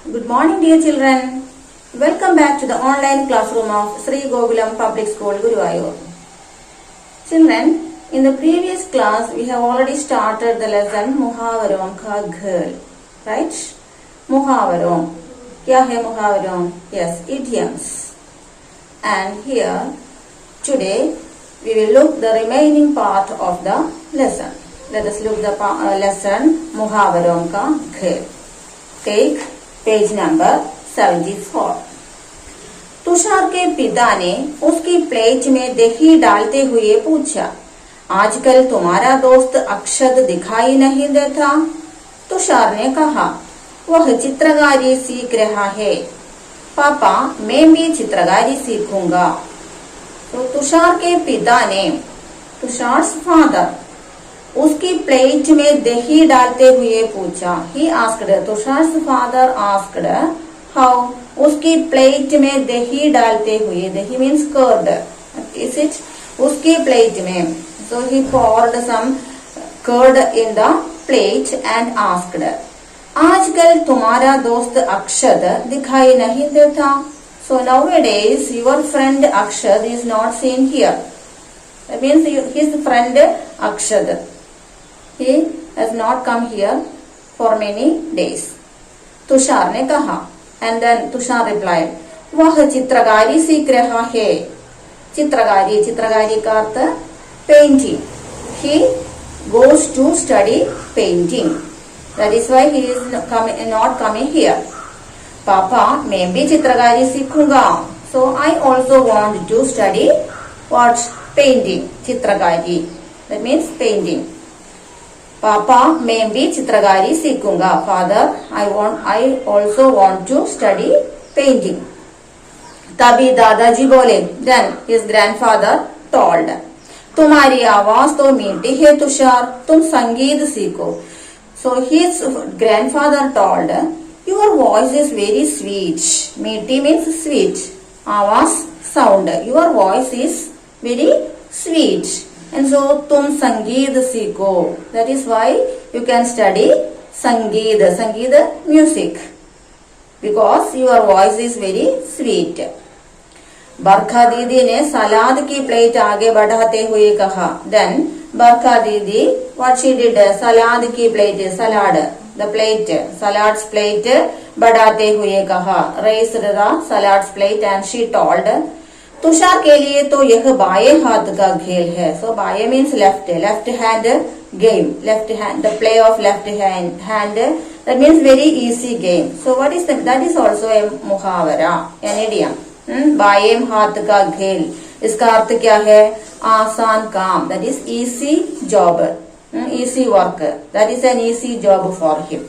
Good morning, dear children. Welcome back to the online classroom of Sri Gokulam Public School, Guruvayur. Children, in the previous class, we have already started the lesson Muhavaram ka ghar, right? Muhavaram. Kya hai Muhavaram? Yes, idioms. And here, today, we will look the remaining part of the lesson. Let us look the lesson Muhavaram ka ghar. Take page number 74। Tushar के पिता ने उसकी plate में दही डालते हुए पूछा, आजकल तुम्हारा दोस्त अक्षत दिखाई नहीं देता? तुषार ने कहा, वह चित्रकारी सीख रहा है। पापा, मैं भी चित्रकारी सीखूंगा। तो तुषार के पिता ने, तुषार्स फादर, उसकी प्लेट में दही डालते हुए पूछा। He asked, Tushar's father asked how, उसकी प्लेट में दही डालते हुए, दही मीन्स कर्ड, इज इट? उसकी प्लेट में, सो ही poured some curd in the plate and asked, आजकल तुम्हारा दोस्त अक्षत दिखाई नहीं देता? So nowadays your friend Akshat is not seen here. That means his friend Akshat, he has not come here for many days. Tushar ने कहा, and then Tushar replied, वह चित्रकारी सीख रहा है। चित्रकारी, चित्रकारी का अर्थ painting. He goes to study painting. That is why he is not coming here. पापा, मैं भी चित्रकारी सीखूंगा। So I also want to study what? Painting, चित्रकारी. That means painting. पापा, मैं भी चित्रकारी सीखूंगा। Father, I also want to study painting. तभी दादाजी बोले, then his grandfather told, तुम्हारी आवाज तो मीठी है तुषार, तुम संगीत सीखो। So his grandfather told, your voice is very sweet. मीठी means sweet. आवाज sound. Your voice is very sweet. And so तुम संगीत सीखो. That is why you can study संगीत, संगीत music, because your voice is very sweet. बरखा दीदी ने सलाद की प्लेट आगे बढ़ाते हुए कहा। Then बरखा दीदी what she did? सलाद की plate, salad, the plate, salad's plate बढ़ाते हुए कहा। Raised the salad's plate and she told, Tushar के लिए तो यह बाएं हाथ का खेल है। सो बाएं means left, left hand game, left hand, the play of left hand, that means very easy game. So what is that? Is also a मुहावरा, एन इडियम। बाएं हाथ का खेल, इसका अर्थ क्या है? आसान काम, that is easy job, easy work, that is an easy job for him.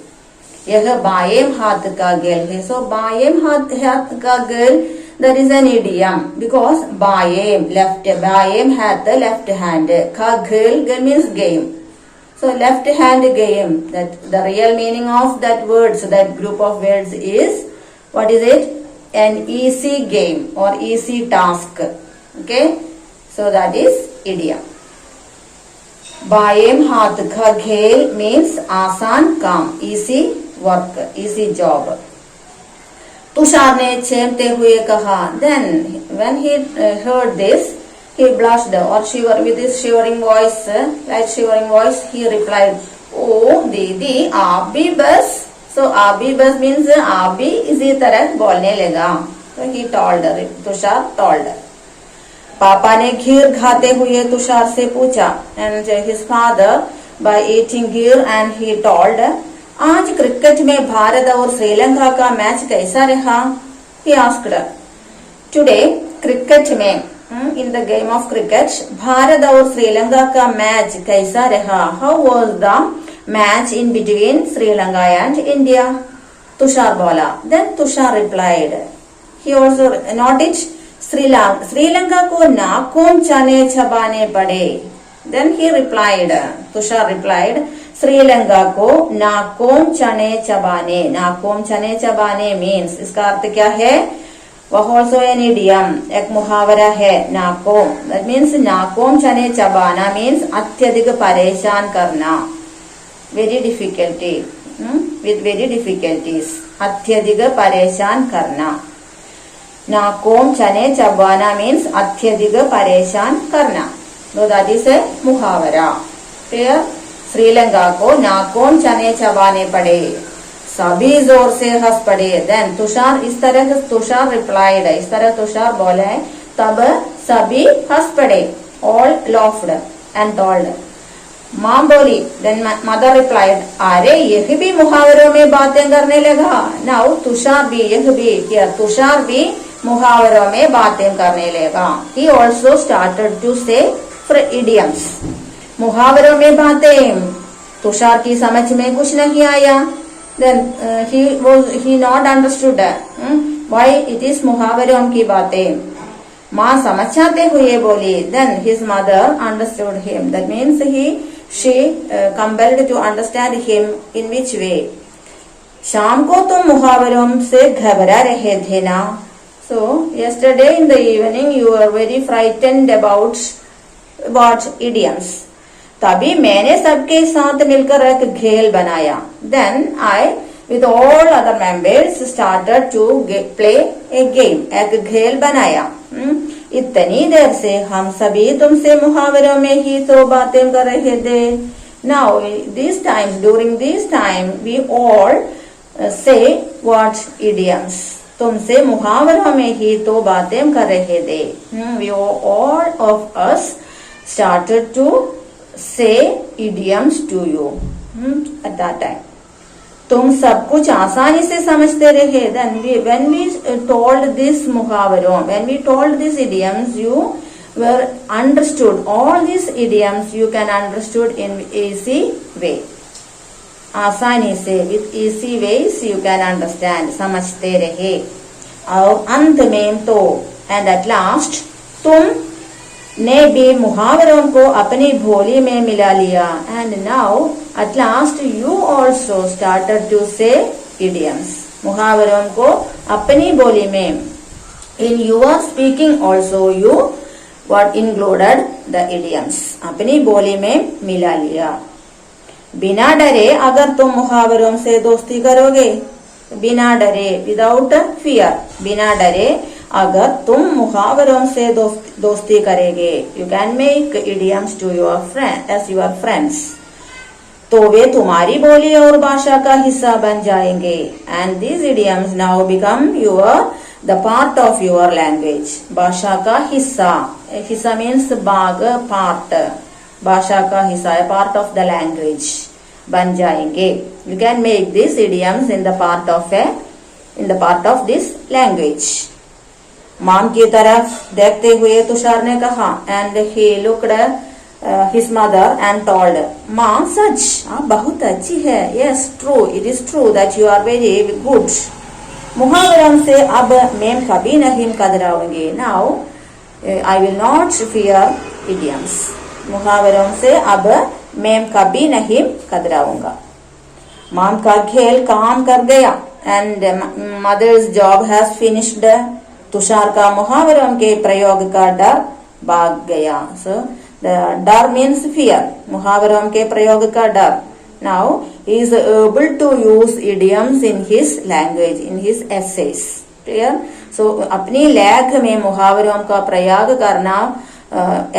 यह बाएं हाथ का खेल है। सो बाएं हाथ का खेल, that is an idiom, because bayem, left, bayem had the left hand, ka ghil means game. So left hand game, that the real meaning of that words, that group of words is, what is it? An easy game or easy task. Okay, so that is idiom. Bayem hath ka ghil means आसान काम, easy work, easy job. Tushar ने चेमते हुए कहा। Then when he heard this, he blushed or shiver with his shivering voice, like shivering voice, he replied, "Oh दीदी, आप भी बस." So आप भी बस means आप भी इसी तरह बोलने लगा। So he told, Tushar told. पापा ने खीर खाते हुए तुषार से पूछा, and his father by eating kheer and he told, आज क्रिकेट में भारत और श्रीलंका का मैच कैसा रहा? He asked. Today क्रिकेट में, in the game of cricket, Bharat और श्रीलंका का मैच कैसा रहा? How was the match in between Sri Lanka and India? Tushar बोला। Then Tushar replied. He also noted, Sri Lanka को नाखून चने चबाने पड़े। Then he replied, Tushar replied, Sri Lanka को नाखून चने चबाने, नाखून चने चबाने मीन्स, इसका अर्थ क्या है? वह ऑल्सो एन इडियम, एक मुहावरा है, नाखून, दैट मीन्स नाखून चने चबाना मीन्स अत्यधिक परेशान करना, very difficulty. with very difficulties. अत्यधिक परेशान करना. नाकोम चने चबाना means अत्यधिक परेशान करना. So that is a मुहावरा. Clear? श्रीलंका को नाकोम चने चबाने पड़े, सभी जोर से हंस पड़े. Then तुषार इस तरह तुषार replied, इस तरह तुषार बोला है, तब सभी हंस पड़े. All laughed and told. माँ बोली, then mother replied, अरे यह भी मुहावरों में बातें करने लगा. Now तुषार भी, यह भी, क्या तुषार भी मुहावरों में बातें करने लगा. He also started to say idioms. मुहावरों में बातें. तुषार की समझ में कुछ नहीं आया. Then he not understood why it is मुहावरों की बातें. माँ समझाते हुए बोली. Then his mother understood him. That means she compelled to understand him in which way. शाम को तुम मुहावरों से घबरा रहे थे ना. So yesterday in the evening you were very frightened about idioms. तभी मैंने सबके साथ मिलकर एक खेल बनाया. Then I with all other members started to play a game. एक खेल बनाया. इतनी देर से हम सभी तुमसे मुहावरों में ही तो बातें कर रहे थे. Now during this time we all say what idioms. तुमसे मुहावरों में ही तो बातें कर रहे थे. We all of us started to say idioms to you at that time. तुम सब कुछ आसानी से समझते रहे. Then when we told this मुहावरों, when we told these idioms, you were understood. All these idioms you can understood in easy way. आसानी से with easy ways you can understand. समझते रहे. और अंत में तो and at last तुम ने भी मुहावरों को अपनी भोली में मिला लिया. And now at last you also started to say idioms. मुहावरों को अपनी बोली में. In your speaking also you what included the idioms. अपनी बोली में मिला लिया. बिना डरे अगर तुम मुहावरों से दोस्ती करोगे. बिना डरे विदाउट फियर. बिना डरे अगर तुम मुहावरों से दोस्ती करेंगे. You can make idioms to your friend as your friends. तो वे तुम्हारी बोली और भाषा का हिस्सा बन जाएंगे. And these idioms now become the part of your language. भाषा का हिस्सा. हिस्सा means भाग, part. भाषा का हिस्सा, a part of the language. बन जाएंगे. You can make these idioms in the part of this language. माम की तरफ देखते हुए तुषार ने कहा. And he looked his mother and told, माँ सच आप बहुत अच्छी है. Yes, true. It is true that you are very good. मुहावरों से अब मैं कभी नहीं कतराऊंगी. Now I will not fear idioms. मुहावरों से अब मैं कभी नहीं कतराऊंगा. माम का खेल काम कर गया. And mother's job has finished. Tushar का मुहावरों के प्रयोग का डर भाग गया. So the डर means fear. मुहावरों के प्रयोग का डर. Now he is able to use idioms in his language, in his essays. Clear? So अपनी लेख में मुहावरों का प्रयोग करना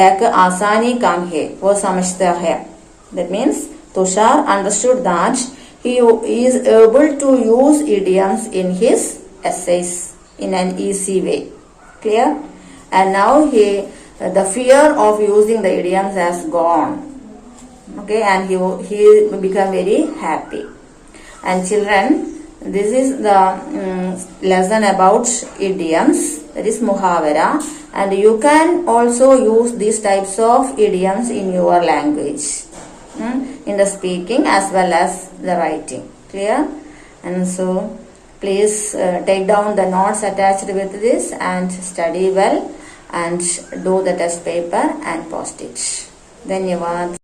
एक आसानी काम है. वो समझता है. That means Tushar understood that he is able to use idioms in his essays in an easy way. Clear? And now the fear of using the idioms has gone. Okay, and he become very happy. And children, this is the lesson about idioms, that is muhavara, and you can also use these types of idioms in your language, in the speaking as well as the writing. Clear? And so please take down the notes attached with this and study well and do the test paper and post it. Dhanyavad.